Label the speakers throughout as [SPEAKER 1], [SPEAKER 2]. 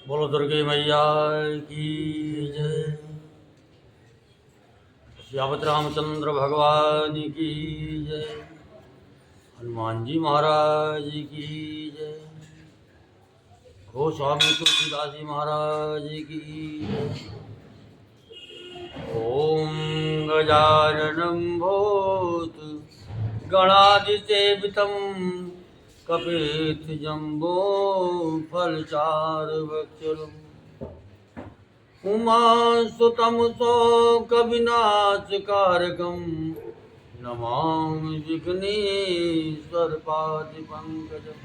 [SPEAKER 1] बोलो दुर्गे मैया की जय। श्यामत रामचंद्र भगवान की जय। हनुमान जी महाराज की जय। गोस्वामी तुलसीदास जी महाराज की जय। ओम गजाननं भूत गणाधिसेवितं कपित्थजम्बो फलचारुभक्षणम् उमासुतं शोकविनाशकारकं नमामि विघ्नेश्वरपादिपङ्कजम्।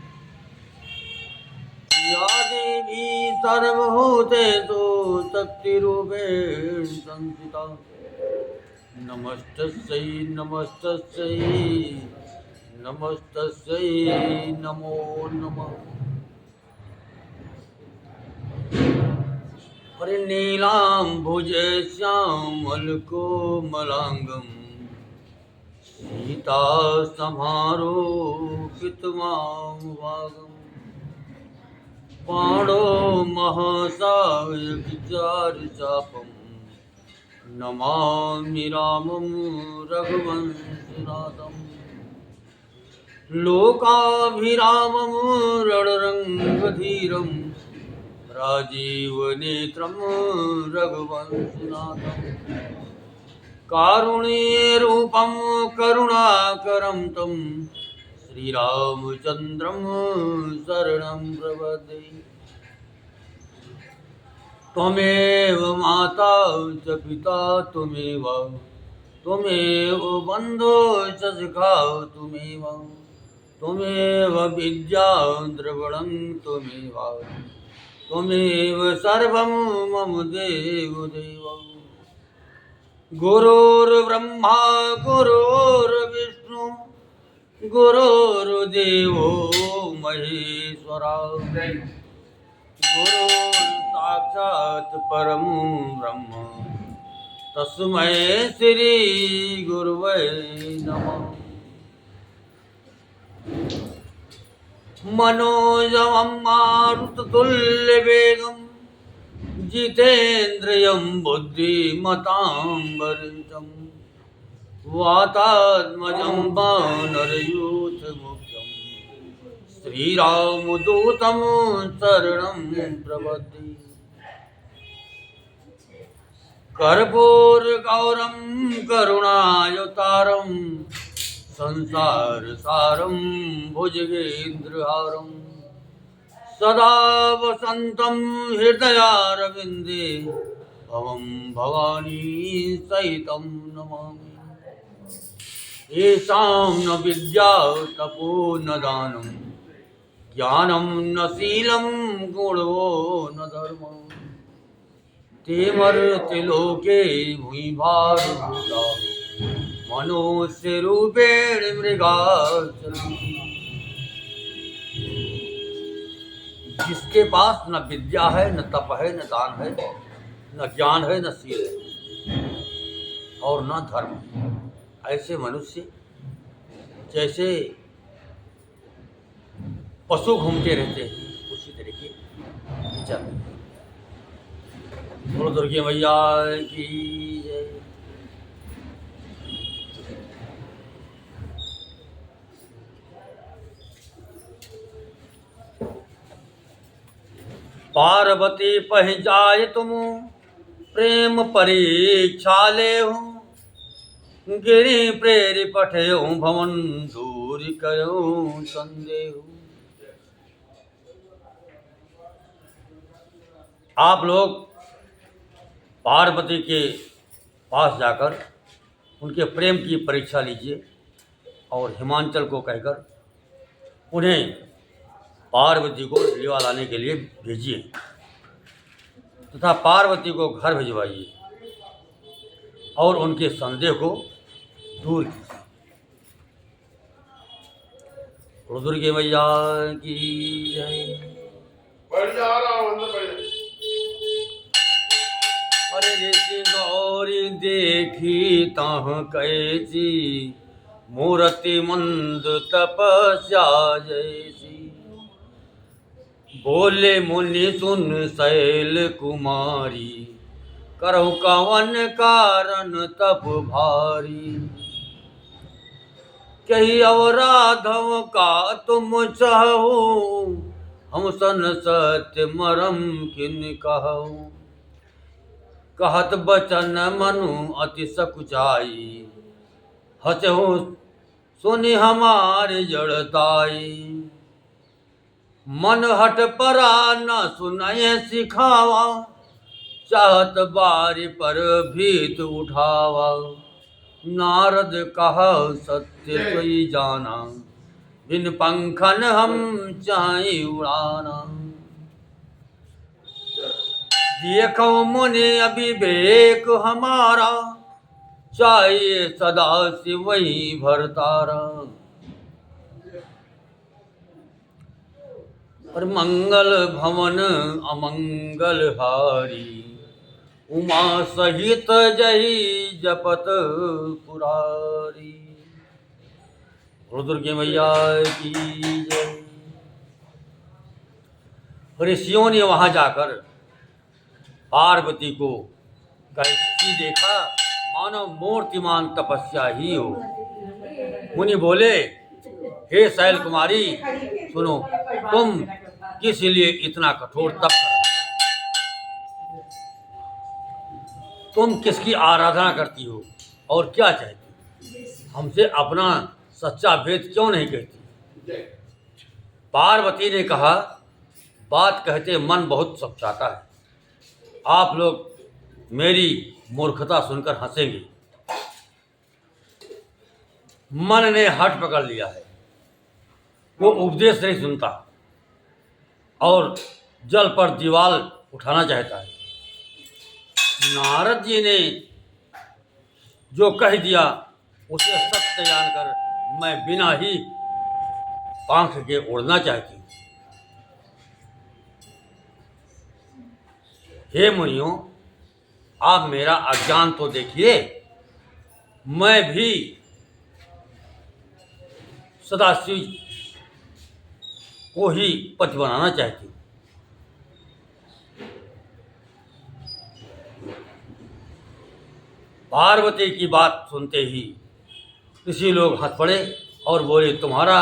[SPEAKER 1] या देवी सर्वभूतेषु शक्तिरूपेण संस्थिता नमस्तस्यै नमस्तस्यै नमस्तस्यै नमो नमः। नीलाम्बुजे श्यामलकोमलाङ्गं सीतासमारोपितमां पाणो महसायकचारुचापं नमामि रामं रघुवंशनाथम्। लोकाभिरामं रणरङ्गधीरं राजीवनेत्रं रघुवंशनाथं। कारुण्यरूपं करुणाकरं तं श्रीरामचन्द्रं शरणं प्रपद्ये। त्वमेव माता च पिता त्वमेव बन्धो च सखा त्वमेव विद्या द्रविणं त्वमेव सर्वं मम देवदेव। गुरुर्ब्रह्मा गुरुर्विष्णु गुरुर्देवो महेश्वरा गुरुर्साक्षात् परं ब्रह्म तस्मै श्री गुरुवे नमः। मनोजवं मारुततुल्यवेगं जितेन्द्रियं बुद्धिमतां वरिष्ठं वातात्मजं वानरयूथमुख्यं श्रीरामदूतं शरणं प्रपद्ये। कर्पूरगौरं करुणावतारं संसारसारं भुजगेन्द्रहारं सदा वसन्तं हृदयारविन्दे भवं भवानी सहितं नमामि। येषां न विद्या तपो न दानं ज्ञानं न शीलं गुणो न धर्मः ते मर्त्य लोके भूमिभारभूता मनुष्यरूपेण मृगाचरन्ति। जिसके पास न विद्या है न तप है न दान है न ज्ञान है न शील है और न धर्म, ऐसे मनुष्य जैसे पशु घूमते रहते हैं उसी तरीके विचार। बोलो दुर्गे मैया की जय। पार्वती पहचाए तुम प्रेम परीक्षा ले गिरि प्रेरि पठयो भवन दूर करो संदेह। आप लोग पार्वती के पास जाकर उनके प्रेम की परीक्षा लीजिए और हिमांचल को कहकर उन्हें पार्वती को लिवा लाने के लिए भेजिए तथा पार्वती को घर भिजवाइए और उनके संदेह को दूर कीजिए। दुर्गे मैया की जय। अरे ऋषि गौरी देखी तह कैसी मूर्ति मंद तपस्या जैसी बोले मुनि सुन शैल कुमारी, करहु कवन कारण तप भारी। कही अवराधव का तुम चाहो, हम सन सत्य मरम किन कहूँ। कहत बचन मनु अति सकुचाई, हचहु सुनि हमारे जड़ताई। मन हट परा न सुनय सिखावा, चाहत बारी पर भीत उठावा। नारद कहा सत्य सोई जाना, बिन पंखन हम चाहे उड़ाना। देखो मुनि अविवेक हमारा, चाहिए सदा से वही भरतारा। और मंगल भवन अमंगल हारी, उमा सहित जही जपत पुरारी। रुद्र के मैया की जय। ऋषियों ने वहां जाकर पार्वती को कैसी देखा, मानो मूर्तिमान तपस्या ही हो। मुनि बोले, हे शैल कुमारी सुनो, तुम किस लिए इतना कठोर तप कर, तुम किसकी आराधना करती हो और क्या चाहती, हमसे अपना सच्चा भेद क्यों नहीं कहती। पार्वती ने कहा, बात कहते मन बहुत सचाता है, आप लोग मेरी मूर्खता सुनकर हंसेंगे। मन ने हट पकड़ लिया है, वो उपदेश नहीं सुनता और जल पर दीवार उठाना चाहता है। नारद जी ने जो कह दिया उसे सत्य जानकर मैं बिना ही पंख के उड़ना चाहती हूँ। हे मुनियों, आप मेरा अज्ञान तो देखिए, मैं भी सदाशिव को ही पति बनाना चाहती हूँ। पार्वती की बात सुनते ही ऋषि लोग हंस पड़े और बोले, तुम्हारा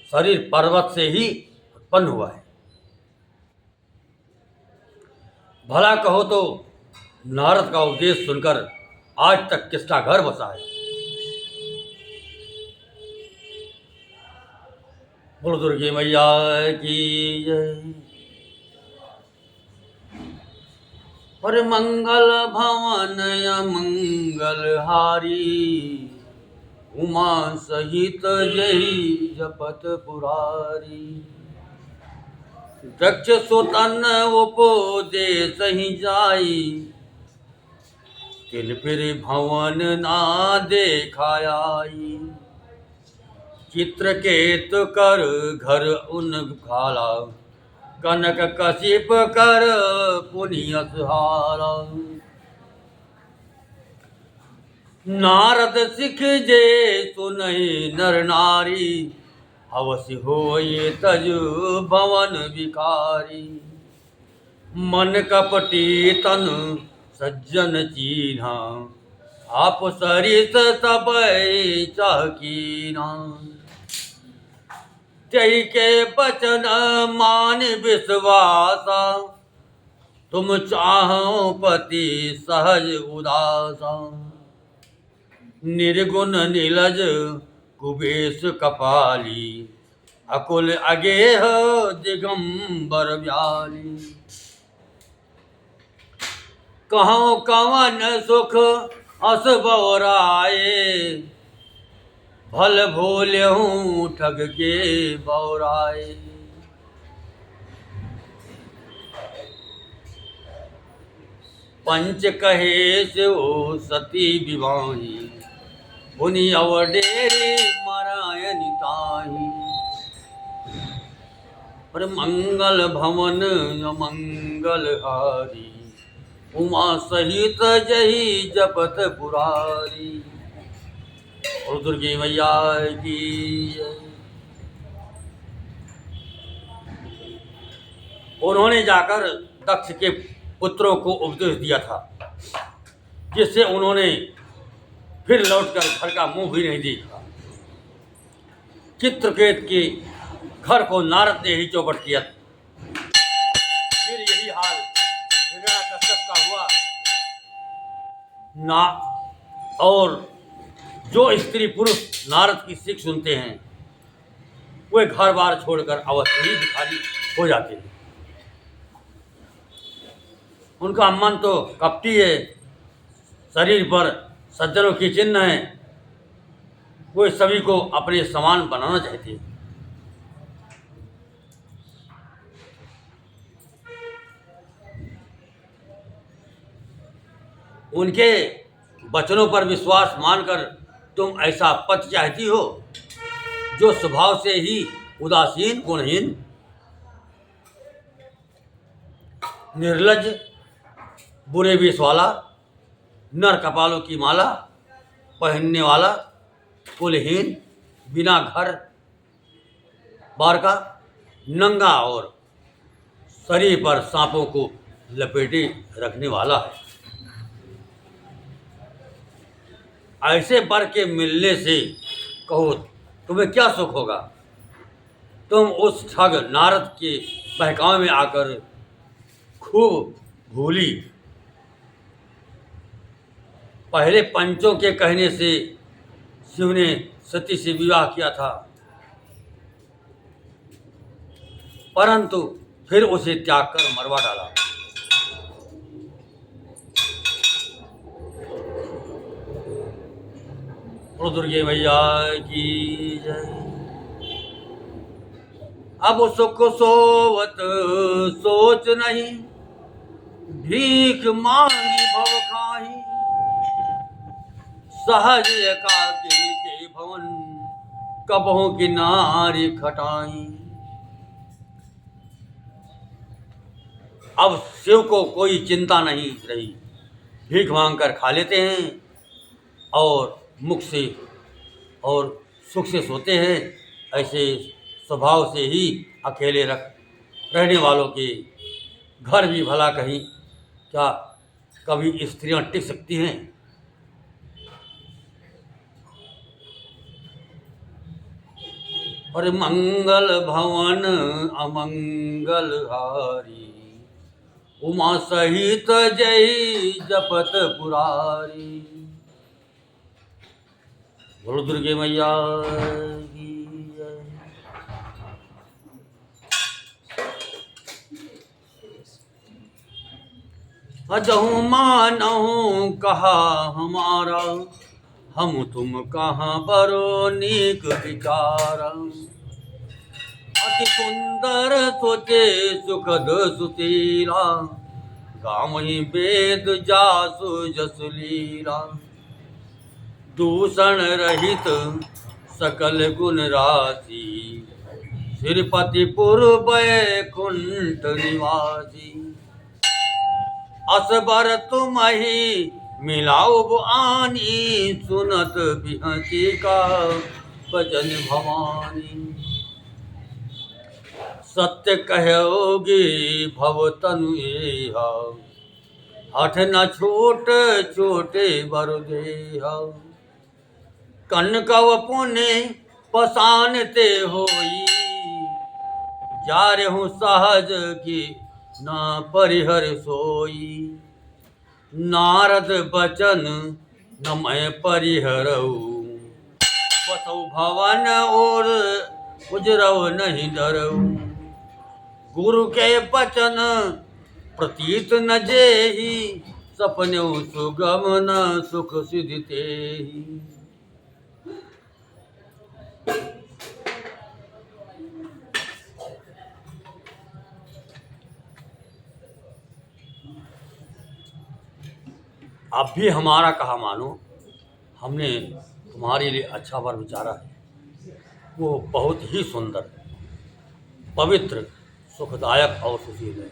[SPEAKER 1] शरीर पर्वत से ही उत्पन्न हुआ है। भला कहो तो नारद का उपदेश सुनकर आज तक किसका घर बसा है। बोलो दुर्गे मैया की जय। पर मंगल भवन अमंगल हारी, उमा सहित जही जपत पुरारी। दक्ष सुतन उपदेश ही जाई, तिन फिर भवन ना देखाई। चित्रकेत कर घर उन खाला, कनक कशिप कर पुनियस हारा। नारद सिख जे सुनहि नर नारी, अवश्य होए तज भवन विकारी। मन कपटी तन सज्जन चीन्हा, आप सरिस सब चाकीना। त्यही के बचन मान विश्वासा, तुम चाहो पति सहज उदासा। निर्गुण नीलज कुबेश कपाली, अकुल अगेह दिगंबर व्याली। कहो कवन सुख अस बौराए, भल भोल्यहूँ ठग के बौराए। पंच कहे से ओ सती विवाही, पुनि अवडेरी मरायनि ताही। पर मंगल भवन अमंगल हारी, उमा सहित जही जपत पुरारी। और दुर्गे मैया की जय। उन्होंने जाकर दक्ष के पुत्रों को उपदेश दिया था, जिससे उन्होंने फिर लौटकर घर का मुंह भी नहीं देखा। चित्रकेत के घर को नारद ने ही चौपट किया। फिर यही हाल हिरण्यकश्यप का हुआ ना। और जो स्त्री पुरुष नारद की सीख सुनते हैं वे घर बार छोड़कर अवश्य ही भिखारी हो जाते हैं। उनका मन तो कपटी है, शरीर पर सज्जनों की चिन्ह है, वे सभी को अपने समान बनाना चाहते हैं। उनके वचनों पर विश्वास मानकर तुम ऐसा पति चाहती हो जो स्वभाव से ही उदासीन, गुणहीन, निर्लज्ज, बुरे वेश वाला, नर कपालों की माला पहनने वाला, कुलहीन, बिना घर बार का, नंगा और शरीर पर सांपों को लपेटे रखने वाला है। ऐसे वर के मिलने से कहो तुम्हें क्या सुख होगा। तुम उस ठग नारद के बहकावे में आकर खूब भूली। पहले पंचों के कहने से शिव ने सती से विवाह किया था, परंतु फिर उसे त्याग कर मरवा डाला। बोलो दुर्गे मैया की जय। अब सुख सोवत सोच नहीं, भीख मांगी भव खाही, सहज एकाकिनी के भवन, कबहों की नारी खटाई। अब शिव को कोई चिंता नहीं रही, भीख मांगकर खा लेते हैं और मुख से और सुख से सोते हैं। ऐसे स्वभाव से ही अकेले रहने वालों के घर भी भला कहीं क्या कभी स्त्रियां टिक सकती हैं। और मंगल भवन अमंगल हारी, उमा सहित जय जपत पुरारी। बोलो दुर्गे मैया की जय। अजहु मानहु कहा हमारा, हम तुम कहाँ बरो नीक विचार। अति सुंदर सोचे सुखद सुशीला, गावहि वेद जासु जसु लीला। दूषण रहित सकल गुण राशि, श्रीपति पुर बैकुंठ निवासी। असबर तुमहि मिलाओ आनी, सुनत बिहति का भजन भवानी। सत्य कहोगे भव तनु एहा, हठ न छूट छोटे बर देहा। कनकव पुण्य पसानते होई, जारहु सहज की ना परिहर सोई। नारद बचन न मैं परिहरऊ, बसौ भवन और उजरऊ नहीं डरऊ। गुरु के बचन प्रतीत न जेहि, सपने सुगम न सुख सिद्धि तेहि। आप भी हमारा कहा मानो, हमने तुम्हारे लिए अच्छा वर विचारा है। वो बहुत ही सुंदर, पवित्र, सुखदायक और सुशील है,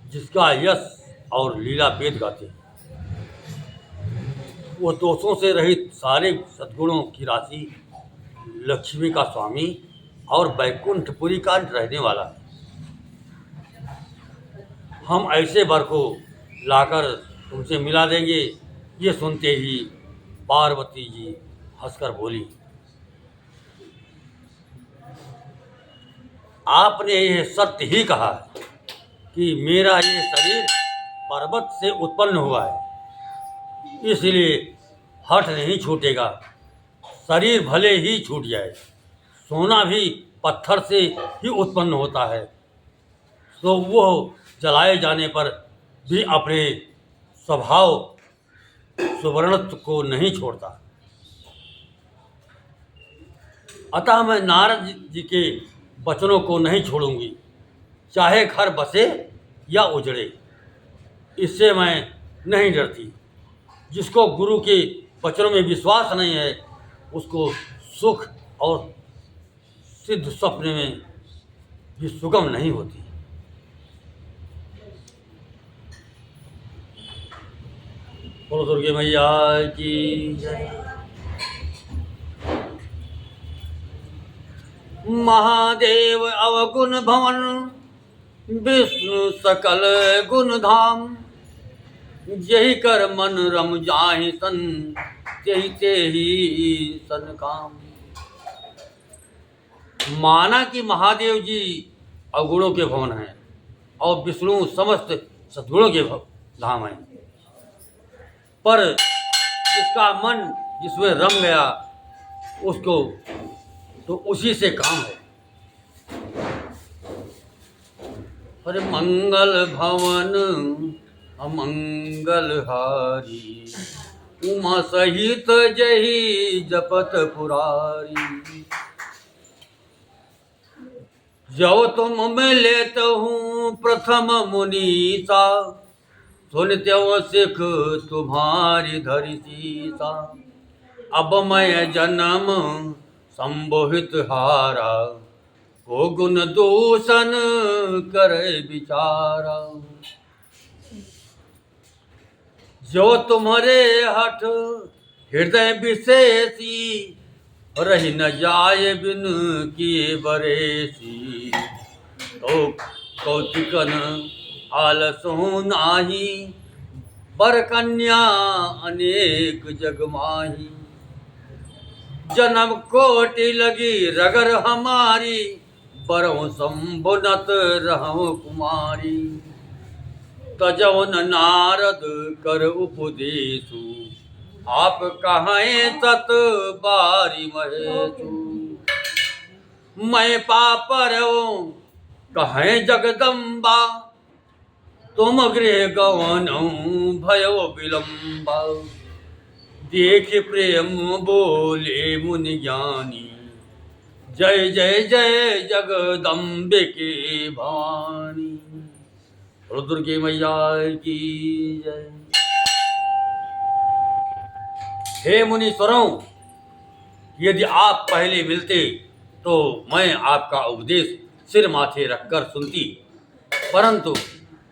[SPEAKER 1] जिसका यश और लीला वेद गाते हैं। वो दोषों से रहित सारे सद्गुणों की राशि, लक्ष्मी का स्वामी और बैकुंठपुरी का रहने वाला है। हम ऐसे वर को लाकर तुमसे मिला देंगे। ये सुनते ही पार्वती जी हंसकर बोली, आपने यह सत्य ही कहा है कि मेरा ये शरीर पर्वत से उत्पन्न हुआ है, इसलिए हठ नहीं छूटेगा। शरीर भले ही छूट जाए, सोना भी पत्थर से ही उत्पन्न होता है, तो वह जलाए जाने पर भी अपने स्वभाव सुवर्णत्व को नहीं छोड़ता। अतः मैं नारद जी के वचनों को नहीं छोड़ूंगी, चाहे घर बसे या उजड़े, इससे मैं नहीं डरती। जिसको गुरु के वचनों में विश्वास नहीं है, उसको सुख और सिद्ध स्वप्न में भी सुगम नहीं होती। बोलो दुर्गे मैया की जय। महादेव अवगुण भवन, विष्णु सकल गुण धाम। यही कर मन रम जाहि सन, तेहि सन काम। माना कि महादेव जी अवगुणों के भवन हैं और विष्णु समस्त सद्गुणों के धाम हैं, पर जिसका मन जिसमें रम गया उसको तो उसी से काम है। अरे मंगल भवन अमंगल हारी, उमा सहित जही जपत पुरारी। जो तुम मिले तो हूँ प्रथम मुनीसा, सुनते सिख तुम्हारी धरि सीसा। अब मैं जन्म संबोहित हारा, को गुण दूषण करे विचारा। जो तुम्हारे हठ हृदय विशेषी, रही न जाए बिन किए बरेसी। तो कौतिकन आलसो नाही, बर कन्या अनेक जग माही। जन्म कोटि लगी रगर हमारी, बरहु संबुनत रहु कुमारी। तजौन नारद कर उपदेशु, आप कहें तत बारी महेशु। मैं पापर कहें जगदम्बा, तुम गृह गवनौ भयो विलम्बा। देख प्रेम बोले मुनि ज्ञानी, जय जय जय जगदम्बे के भवानी। दुर्गे मैया की जय। हे मुनीश्वरों, यदि आप पहले मिलते तो मैं आपका उपदेश सिर माथे रखकर सुनती, परंतु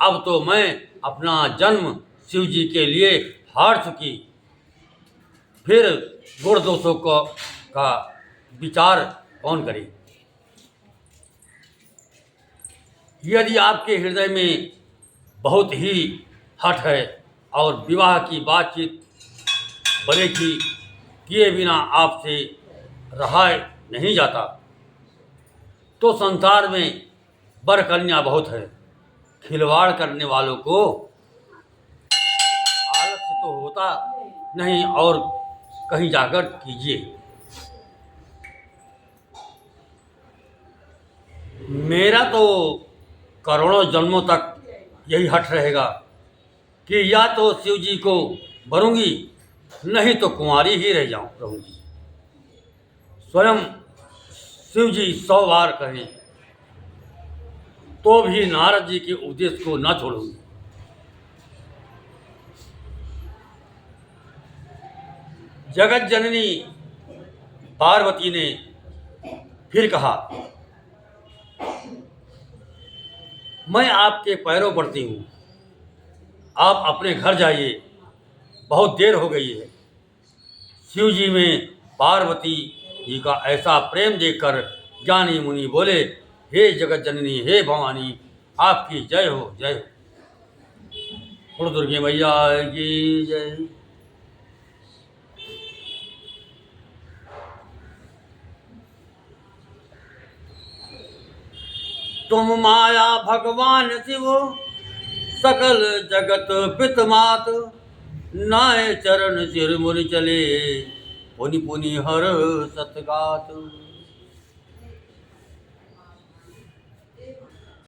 [SPEAKER 1] अब तो मैं अपना जन्म शिव जी के लिए हार चुकी, फिर गुण दोषों का विचार कौन करे। यदि आपके हृदय में बहुत ही हठ है और विवाह की बातचीत बड़े की किए बिना आपसे रहा नहीं जाता, तो संसार में वर कन्या बहुत है। खिलवाड़ करने वालों को आलस्य तो होता नहीं, और कहीं जाकर कीजिए। मेरा तो करोड़ों जन्मों तक यही हठ रहेगा कि या तो शिव जी को वरूंगी, नहीं तो कुंवारी ही रहूंगी। स्वयं शिव जी 100 बार कहें तो भी नारद जी के उपदेश को न छोड़ूंगी। जगत जननी पार्वती ने फिर कहा, मैं आपके पैरों पड़ती हूँ, आप अपने घर जाइए, बहुत देर हो गई है। शिव जी में पार्वती जी का ऐसा प्रेम देखकर ज्ञानी मुनि बोले, हे जगत जननी, हे भवानी, आपकी जय हो जय हो। बोलो दुर्गे मैया की जय। तुम माया भगवान शिव सकल जगत पित मात, नाय चरण सिर मुनि चले पुनि पुनि हर सतगात।